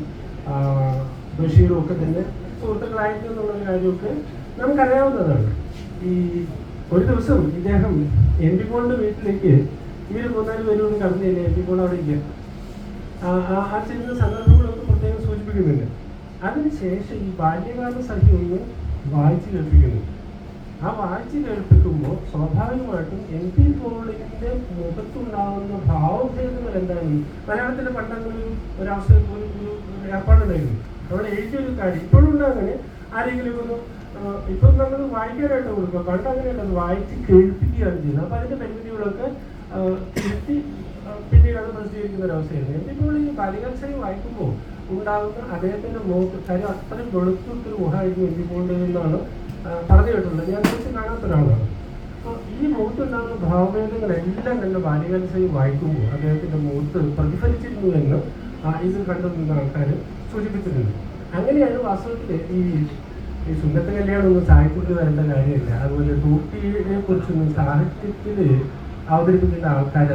ബഷീറും ഒക്കെ തന്നെ സുഹൃത്തുക്കളായിരുന്നു എന്നുള്ളൊരു കാര്യമൊക്കെ നമുക്കറിയാവുന്നതാണ്. ഈ ഒരു ദിവസം ഇദ്ദേഹം MP പോളിന്റെ വീട്ടിലേക്ക് ഇവർ 3-4 പേരോട് കടന്നില്ല. MP പോൾ അവിടെ ഇല്ല. ആ ചെല്ലുന്ന സന്ദർഭങ്ങളൊക്കെ പ്രത്യേകം സൂചിപ്പിക്കുന്നുണ്ട്. അതിനുശേഷം ഈ ബാല്യകാല സഖി ഒന്ന് വായിച്ചു കേൾപ്പിക്കുന്നു. ആ വായിച്ചു കേൾപ്പിക്കുമ്പോൾ സ്വാഭാവികമായിട്ടും MP പോളിന്റെ മുഖത്തുണ്ടാകുന്ന ഭാവഭേദങ്ങൾ എന്താണ്? മലയാളത്തിന്റെ പണ്ടങ്ങനെ ഒരു അവസരം ഒരു ഏർപ്പാടുണ്ടായിരുന്നു. അവിടെ എഴുതിയൊരു കാര്യം ഇപ്പോഴും ഉണ്ടാകുന്നത് ആരെങ്കിലും ഒന്ന് ഇപ്പം നമ്മൾ വായിക്കാനായിട്ട് കൊടുക്കുക. പണ്ട് അങ്ങനെയല്ല, അത് വായിച്ച് കേൾപ്പിക്കുകയാണ് ചെയ്യുന്നത്. അപ്പം അതിന്റെ പരിമിതികളൊക്കെ തിരുത്തി പിന്നീട് അത് പ്രസിദ്ധീകരിക്കുന്ന ഒരവസ്ഥയായിരുന്നു. MP പോൾ ഈ ബാല്യകാല സഖി വായിക്കുമ്പോൾ ഉണ്ടാകുന്ന അദ്ദേഹത്തിന്റെ മുഖത്ത് കാര്യം അത്രയും വെളുത്തൊരു മുഖമായിരുന്നു MP പോളിന്റെ എന്നാണ് പറഞ്ഞു കേട്ടുള്ളത്. ഞാൻ കുറച്ച് കാണാത്ത ഒരാളാണ്. അപ്പോൾ ഈ മുഖത്തുണ്ടാകുന്ന ഭാവഭേദങ്ങളെല്ലാം തന്നെ ബാല്യകാല സഖി വായിക്കുമ്പോൾ അദ്ദേഹത്തിന്റെ മുഖത്ത് പ്രതിഫലിച്ചിരുന്നു എന്ന് ഇത് കണ്ടുനിന്ന ആൾക്കാർ സൂചിപ്പിച്ചിട്ടുണ്ട്. അങ്ങനെയാണ് വാസ്തവത്തിൽ ഈ സുന്നത്ത് കല്യാണമൊന്നും സാഹിത്യത്തിൽ വരേണ്ട കാര്യമില്ല. അതുപോലെ തൂട്ടിയെ കുറിച്ചൊന്നും സാഹിത്യത്തിൽ അവതരിപ്പിക്കേണ്ട ആൾക്കാർ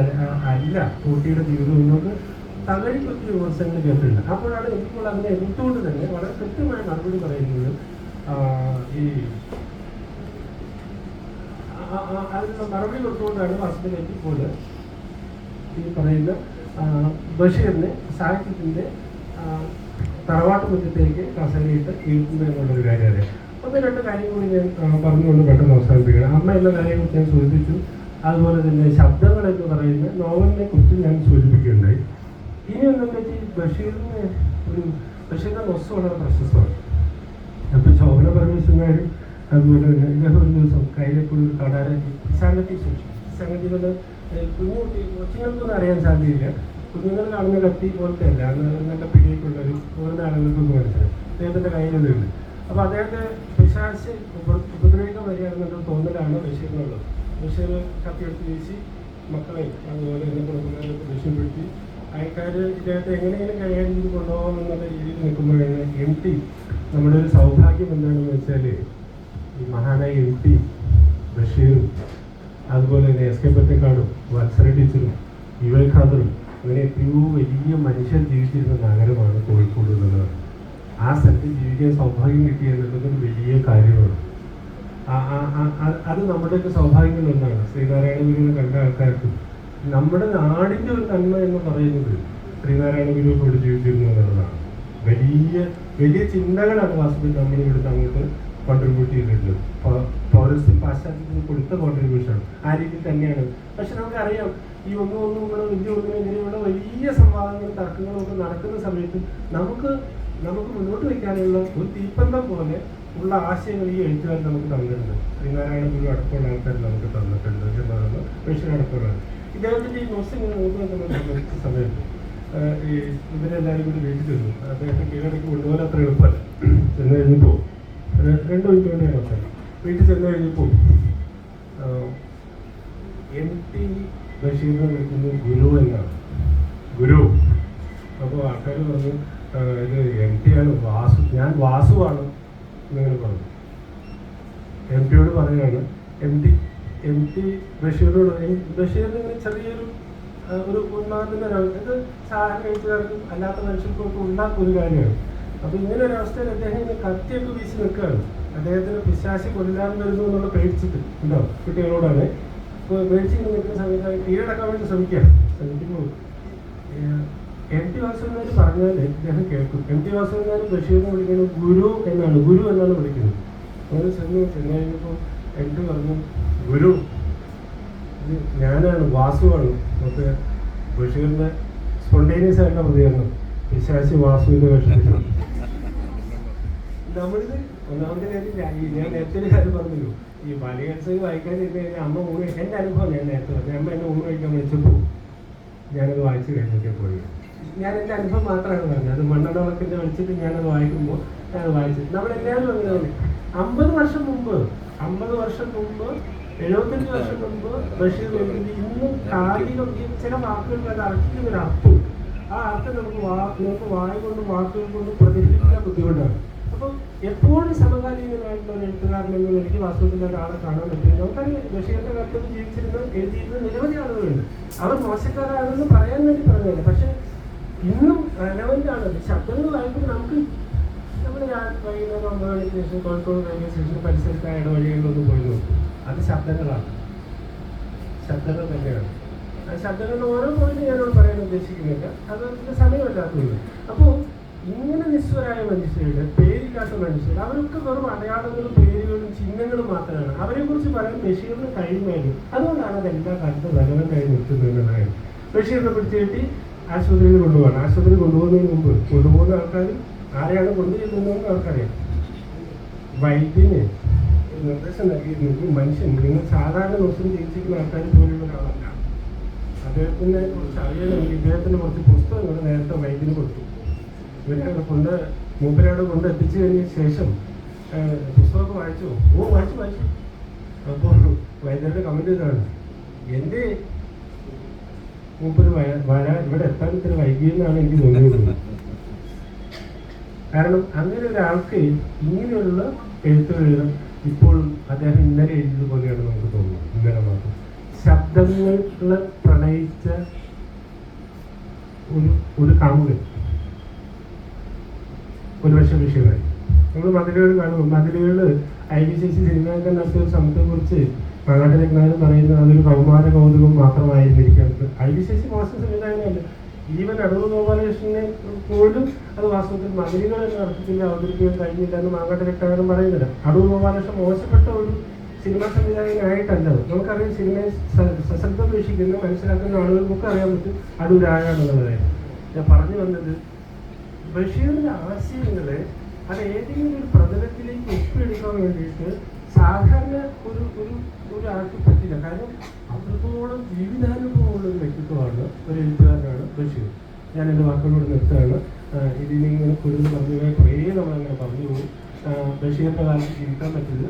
അല്ല. തൂട്ടിയുടെ ജീവിതം എന്നൊക്കെ തകഴിക്ക് ഒത്തിരി വിമർശനങ്ങൾ കേട്ടിട്ടുണ്ട്. അപ്പോഴാണ് ഇപ്പോൾ അതിനെ എതിർത്തുകൊണ്ട് തന്നെ വളരെ കൃത്യമായ മറുപടി പറയുന്നത്. ഈ അതിനുള്ള മറുപടി കൊടുത്തുകൊണ്ടാണ് വാസ്തവത്തിൽ MP പോൾ ഈ പറയുന്ന ബഷീറിനെ സാഹിത്യത്തിന്റെ തറവാട്ട് മുറ്റത്തേക്ക് കസേരയിട്ട് ഇരുത്തുന്നു എന്നുള്ളൊരു കാര്യം അറിയാം. 1-2 കാര്യം കൂടി ഞാൻ പറഞ്ഞുകൊണ്ട് പെട്ടെന്ന് അവസാനിപ്പിക്കണം. അമ്മ എന്ന കാര്യത്തെക്കുറിച്ച് ഞാൻ സൂചിപ്പിച്ചു. അതുപോലെ തന്നെ ശബ്ദങ്ങൾ എന്ന് പറയുന്ന നോവലിനെ കുറിച്ച് ഞാൻ സൂചിപ്പിക്കുകയുണ്ടായി. ഇനി ഒന്നും പറ്റി ബഷീറിന്റെ നൊസ് വളരെ പ്രശസ്തമാണ്. അപ്പൊ ശോഭന പരമേശ്വരനും അതുപോലെ തന്നെ ഇദ്ദേഹം ഒരു ദിവസം കയ്യിലെപ്പോഴും ഒരു കടാരത്തി സംഗതി സൂക്ഷിച്ചു. സംഗതികൾ കൊച്ചുങ്ങൾക്കൊന്നും അറിയാൻ സാധ്യതയില്ല. കുഞ്ഞുങ്ങൾ കാണുന്ന കത്തി പോലത്തെ അല്ല, അന്ന് നല്ല പിടിയൊക്കെയുള്ളൊരു ഓരോ ആളുകൾക്കൊന്നും മനസ്സിലായി. അദ്ദേഹത്തിന്റെ കയ്യിലുണ്ട്. അപ്പൊ അദ്ദേഹത്തെ പിശാച് ഉപദ്രവിക്കാൻ വരികയാണെന്നുള്ള തോന്നലാണ് ബഷീറിനുള്ളത്. ബഷീർ കത്തിയെടുത്ത് വീശി മക്കളെ അതുപോലെ തന്നെ കുടുംബക്കാരൊക്കെ ഭീഷണിപ്പെടുത്തി ആൾക്കാർ ഇദ്ദേഹത്തെ എങ്ങനെയെങ്കിലും കൈകാര്യം ചെയ്ത് കൊണ്ടുപോകാം എന്നുള്ള രീതിയിൽ നിൽക്കുമ്പോഴാണ് MP നമ്മുടെ ഒരു സൗഭാഗ്യം എന്താണെന്ന് വെച്ചാൽ ഈ മഹാനായ MP ബഷീറും അതുപോലെ തന്നെ SK പൊറ്റക്കാടും വത്സര ടീച്ചറും UL ഖാദറും അങ്ങനെ എത്രയോ വലിയ മനുഷ്യർ ജീവിച്ചിരുന്ന നഗരമാണ് കോഴിക്കോട് എന്നുള്ളത്. ആ സ്ഥലത്ത് ജീവിക്കാൻ സൗഭാഗ്യം കിട്ടിയ എന്നുള്ളതൊരു വലിയ കാര്യമാണ്. അത് നമ്മുടെയൊക്കെ സൗഭാഗ്യങ്ങളൊന്നാണ്. ശ്രീനാരായണ ഗുരുവിനെ കണ്ട ആൾക്കാർക്ക് നമ്മുടെ നാടിൻ്റെ ഒരു നന്മ എന്ന് പറയുന്നത് ശ്രീനാരായണ ഗുരു കൂടെ ജീവിച്ചിരുന്നു എന്നുള്ളതാണ്. വലിയ ചിന്തകളാണ് വാസ്തവത്തിൽ നമ്മൾ ഇവിടുന്ന് അങ്ങോട്ട് കോൺട്രിബ്യൂട്ട് ചെയ്തിട്ടുള്ളത്. പൗരസ്ത്യ പാശ്ചാത്യത്തിന് കൊടുത്ത കോൺട്രിബ്യൂഷൻ ആ രീതിയിൽ തന്നെയാണ്. പക്ഷെ നമുക്കറിയാം ഈ ഒന്നും വലിയ ഒന്നിനെതിരെയുള്ള വലിയ സംവാദങ്ങളും തർക്കങ്ങളും ഒക്കെ നടക്കുന്ന സമയത്ത് നമുക്ക് മുന്നോട്ട് വയ്ക്കാനുള്ള ഒരു തീപ്പന്തം പോലെ ഉള്ള ആശയങ്ങൾ ഈ എഴുത്തുകാർ നമുക്ക് തന്നിട്ടുണ്ട്. ശ്രീനാരായണ ഗുരു അടക്കമുള്ള ആൾക്കാർ നമുക്ക് തന്നിട്ടുണ്ട് എന്നാണ് ബഷീർ അടക്കമുള്ളത്. ഇദ്ദേഹത്തിന്റെ ഈ നോട്ട്സ് ഇങ്ങനെ നോക്കുന്ന സമയത്ത് ഈ ഇവരെല്ലാവരും കൂടി വീട്ടിൽ ചെന്നു. അദ്ദേഹത്തെ കീഴടക്കി കൊണ്ടുപോലെ അത്ര എളുപ്പമല്ല. ചെന്ന് കഴിഞ്ഞപ്പോൾ 2 മിനിറ്റ് കൊണ്ട് ഞാൻ അവസാനം വീട്ടിൽ ചെന്ന് കഴിഞ്ഞപ്പോൾ MP ബഷീറിനെ വിളിക്കുന്നത് ഗുരു എന്നാണ്. ഗുരു. അപ്പോൾ ആൾക്കാർ പറഞ്ഞു ഇത് MP ആണ്, ഞാൻ വാസുവാണ് എന്നിങ്ങനെ പറഞ്ഞു. MP യോട് പറയുകയാണ് MP ബഷീറിനോട് ബഷീറിന് ഇങ്ങനെ ചെറിയൊരു ഒരു ഉന്മാദത്തിന്റെ ഇത് സാധാരണ എഴുത്തുകാർക്കും അല്ലാത്ത മനുഷ്യർക്കും ഒക്കെ ഉണ്ടാക്കുന്ന ഒരു കാര്യമാണ്. അപ്പൊ ഇങ്ങനെ ഒരു അവസ്ഥയിൽ അദ്ദേഹം ഇങ്ങനെ കത്തിയൊക്കെ വീശി നിൽക്കുകയാണ്. അദ്ദേഹത്തിന് പിശാചി കൊല്ലാൻ വരുന്നു എന്നുള്ള പേടിച്ചിട്ട് ഉണ്ടോ കുട്ടികളോടാണ്. ഇപ്പോൾ പേടിച്ചിങ്ങനെ നിൽക്കുന്ന സമയത്ത് കീഴടക്കാൻ വേണ്ടി ശ്രമിക്കുമ്പോൾ MP വാസുദേവൻ പറഞ്ഞാൽ ഇദ്ദേഹം കേൾക്കും. MP വാസുദേവൻ ബഷീറിനെ വിളിക്കുന്നത് ഗുരു എന്നാണ് വിളിക്കുന്നത്. അങ്ങനെ ചെന്ന് കഴിഞ്ഞപ്പോൾ MP പറഞ്ഞു ഗുരു ഇത് ഞാനാണ്, വാസുവാണ്. നമുക്ക് ബഷീറിന്റെ സ്പോണ്ടേനിയസ് ആയിട്ടുള്ള പ്രതികരണം പിശാചി വാസുവിന്റെ വേഷത്തിൽ. നമ്മളിത് ഒന്നാമത്തെ കാര്യം ഞാൻ നേരത്തെ ഒരു കാര്യം പറഞ്ഞല്ലോ, ഈ ബാലികത്സവം വായിക്കാതിരുന്ന് കഴിഞ്ഞാൽ അമ്മ ഊണ്, എൻ്റെ അനുഭവം ഞാൻ നേരത്തെ പറഞ്ഞു, അമ്മ എന്നെ ഊണ് കഴിക്കാൻ വിളിച്ചപ്പോൾ ഞാനത് വായിച്ചു കഴിഞ്ഞൊക്കെ പോയി. ഞാൻ എൻ്റെ അനുഭവം മാത്രമാണ് പറഞ്ഞത്. അത് മണ്ണെണ്ണ വിളക്കിൻ്റെ വിളിച്ചിട്ട് ഞാനത് വായിക്കുമ്പോൾ ഞാനത് വായിച്ചു. നമ്മളെല്ലാവരും അങ്ങനെയാണ്. 50 വർഷം മുമ്പ് 75 വർഷം മുമ്പ് ബഷീർ എഴുതി ഇന്നും കാലികം ചില വാക്കുകൾ അത് അർത്ഥിക്കുന്ന ഒരു അർത്ഥം, ആ അർത്ഥം നമുക്ക് വായ കൊണ്ട് വാക്കുകൾ കൊണ്ട് പ്രചരിപ്പിക്കാൻ ബുദ്ധിമുട്ടാണ്. അപ്പോൾ എപ്പോഴും സമകാലീനമായിട്ടുള്ള ഒരു എഴുത്തുകാരനെന്ന് എനിക്ക് വാസ്തവത്തിൽ ഒരാളെ കാണാൻ പറ്റും. നമുക്കറിയാം ബഷീറിന്റെ കാലത്ത് ജീവിച്ചിരുന്ന എഴുതിയിരുന്ന നിരവധി ആളുകളുണ്ട്. അവർ മോശക്കാരാണെന്ന് പറയാൻ വേണ്ടി പറഞ്ഞതല്ല, പക്ഷെ ഇന്നും റെലവൻ്റ് ആണ്. ശബ്ദങ്ങൾ വായിക്കുമ്പോൾ നമുക്ക് നമ്മുടെ വൈകുന്നേരം 9 മണിക്ക് ശേഷം കോഴിക്കോട് റെയിൽവേ സ്റ്റേഷൻ പരിസരത്തായ ഇടവഴികളിലൊന്നും പോയി നോക്കും. അത് ശബ്ദങ്ങളാണ്, ശബ്ദങ്ങൾ തന്നെയാണ്. ആ ശബ്ദങ്ങളുടെ ഓരോ പോയിന്റ് ഞാനോട് പറയാൻ ഉദ്ദേശിക്കുന്നില്ല, അത് സമയമല്ലാത്തതുകൊണ്ട്. അപ്പോൾ ഇങ്ങനെ നിസ്വരായ മനുഷ്യരുടെ, പേരില്ലാത്ത മനുഷ്യർ, അവരൊക്കെ വെറും അടയാളങ്ങളും പേരുകളും ചിഹ്നങ്ങളും മാത്രമാണ്. അവരെക്കുറിച്ച് പറയാൻ ബഷീറിന് കഴിയുമായിരുന്നു. അതുകൊണ്ടാണ് അത് എല്ലാ കാലത്തും റെലവൻ്റായി നിൽക്കുന്നതെന്നാണ്. ബഷീറിനെ പിടിച്ചു കെട്ടി ആശുപത്രിയിൽ കൊണ്ടുപോകണം. ആശുപത്രി കൊണ്ടുപോകുന്നതിന് മുമ്പ് കൊണ്ടുപോകുന്ന ആൾക്കാർ ആരെയാണ് കൊണ്ടുചെല്ലുന്നതെന്ന് അവർക്കറിയാം. വൈദ്യന് നിർദ്ദേശം നൽകിയിരുന്നു, മനുഷ്യൻ നിങ്ങൾ സാധാരണ ദിവസം ചികിത്സിക്കുന്ന ആൾക്കാർ പോലുള്ള ഒരാളല്ല, അദ്ദേഹത്തിനെ കുറിച്ച് അറിയണമെങ്കിൽ ഇദ്ദേഹത്തിന് കുറച്ച് പുസ്തകങ്ങൾ നേരത്തെ വൈദ്യന് കൊടുത്തു. ഇവരെ മൂപ്പരോട് കൊണ്ട് എത്തിച്ചു കഴിഞ്ഞ ശേഷം പുസ്തകമൊക്കെ വായിച്ചു. വായിച്ചു. അപ്പോൾ വൈദ്യരുടെ കമന്റ് ഇതാണ്, എൻ്റെ മൂപ്പര് ഇവിടെ എത്താൻ ഇത്ര വൈകിയെന്നാണ് എനിക്ക് തോന്നിയത്. കാരണം അങ്ങനെ ഒരാൾക്ക് ഇങ്ങനെയുള്ള എഴുത്തുകളിലും ഇപ്പോഴും അദ്ദേഹം ഇന്നലെ എഴുതിയത് പോലെയാണ് നമുക്ക് തോന്നുന്നത്. ഇന്നലെ മാത്രം ശബ്ദങ്ങളെ പ്രണയിച്ച ഒരു കാമുകൻ ഒരുപക്ഷെ വിഷയമായി. നമ്മൾ മതിലുകൾ കാണുമ്പോൾ മതിലുകൾ IBCC സിനിമയൊക്കെ നടത്തിയ ഒരു സമയത്തെക്കുറിച്ച് മങ്ങാട്ടരത്നാലും പറയുന്നത് അതൊരു കൗമാര കൗതുകം മാത്രമായിരുന്നിരിക്കാം. IBCC മോശം സംവിധാനമല്ല. ഈവൻ അടൂർ ഗോപാലകൃഷ്ണനെ പോലും അത് വാസ്തവത്തിൽ മതിലുകൾ എന്ന അർത്ഥത്തിൽ അവതരിപ്പിക്കാൻ കഴിഞ്ഞില്ല എന്ന് മാങ്ങാട്ടരത്നാലും പറയുന്നില്ല. അടൂർ ഗോപാലകൃഷ്ണൻ മോശപ്പെട്ട ഒരു സിനിമാ സംവിധായകനായിട്ടല്ല. നമുക്കറിയാം, സിനിമയെ സശ്രദ്ധം വീക്ഷിക്കുന്ന മനസ്സിലാക്കുന്ന ആളുകൾക്കൊക്കെ അറിയാൻ പറ്റും അടൂരാണെന്നുള്ളത്. ഞാൻ പറഞ്ഞു വന്നത്, ബഷീറിന്റെ ആശയങ്ങളെ അത് ഏതെങ്കിലും ഒരു പ്രതലത്തിലേക്ക് ഒപ്പിയെടുക്കാൻ വേണ്ടിയിട്ട് സാധാരണ ഒരു ആൾക്ക് പറ്റില്ല. കാരണം അത്രത്തോളം ജീവിതാനുഭവമുള്ള ഒരു വ്യക്തിത്വമാണ്, ഒരു എഴുത്തുകാരനാണ് ബഷീർ. ഞാൻ എൻ്റെ വാക്കുകളോട് നിർത്തുകയാണ്. ഇതിനിങ്ങനെ കൂടുതൽ പറഞ്ഞു കുറേ നമ്മളങ്ങനെ പറഞ്ഞു പോകും. ബഷീറിൻ്റെ കാലത്ത് ജീവിക്കാൻ പറ്റിയത്,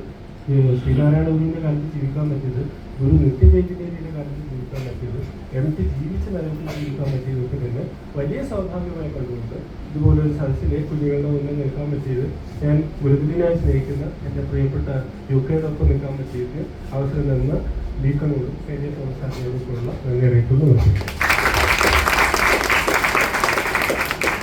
ശ്രീനാരായണ ഗുരുവിൻ്റെ കാലത്ത് ജീവിക്കാൻ പറ്റിയത്, ഗുരു നിത്യചൈതന്യയുടെ കാലത്ത് ജീവിക്കാൻ പറ്റിയത്, MT ജീവിച്ച നിലത്തിൽ ജീവിക്കാൻ പറ്റിയതൊക്കെ തന്നെ വലിയ സ്വാഭാവികമായി കണ്ടുകൊണ്ട് ഇതുപോലൊരു സദസ്സിലെ കുഞ്ഞുങ്ങളുടെ മുന്നിൽ നിൽക്കാൻ പറ്റിയത്, ഞാൻ ഗുരുതുല്യനായി സ്നേഹിക്കുന്ന എൻ്റെ പ്രിയപ്പെട്ട UK-യോടൊപ്പം നിൽക്കാൻ പറ്റിയത് അവസരം തന്ന ബീക്കണോടും KJ തോമസ് സാറിനോടൊപ്പമുള്ള നന്ദി അറിയിക്കുന്നു.